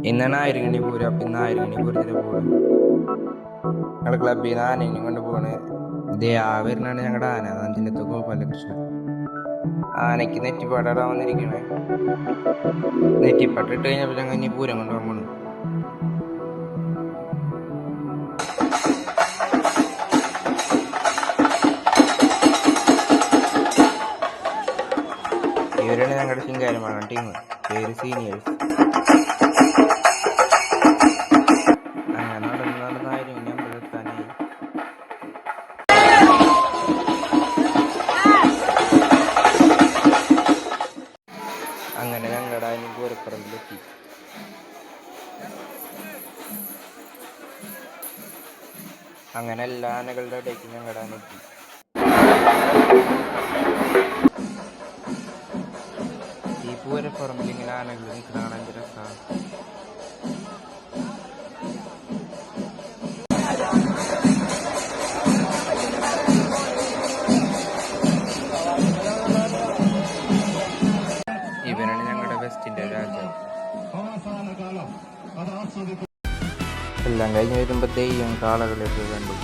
ഇന്നാണ് ആയിരങ്ങണി പൂരം. അപ്പം ഇന്ന് ആയിരങ്ങണി പൂരത്തിന് പോകും. ഞങ്ങളുടെ ക്ലബിൽ നിന്ന് ആനേനെയും കൊണ്ട് പോണ്. ഇതേ വരുന്നാണ് ഞങ്ങളുടെ ആന, അഞ്ചിലത്തെ ഗോപാലകൃഷ്ണൻ. ആനയ്ക്ക് നെറ്റിപ്പാടാൻ വന്നിരിക്കണേ. നെറ്റിപ്പാട്ട് ഇട്ട് കഴിഞ്ഞപ്പോൾ ഞങ്ങൾ ഇനി പൂരം കൊണ്ടുപോകാൻ പോണു. ഇവരാണ് ഞങ്ങളുടെ ശിങ്കാരമാണ് ടീം, പേര് സീനിയേഴ്സ്. അങ്ങനെ നടന്നായിരുന്നു ഞങ്ങൾ എത്താനായി. അങ്ങനെ ഞങ്ങളുടെ അതിന് പൂരപ്പറമ്പിലെത്തി. അങ്ങനെ എല്ലാ ആനകളുടെ ഇടയ്ക്ക് ഞങ്ങളുടെ ആന എത്തി. ഈ പൂരപ്പറമ്പിൽ ഇങ്ങനെ ആനകൾ നിൽക്കണ രസമാണ്. ഇവനാണ് ഞങ്ങളുടെ വെസ്റ്റിന്റെ രാജാവ്. എല്ലാം കഴിഞ്ഞ് വരുമ്പോ തെയ്യം കാളകളെയൊക്കെ കണ്ടു.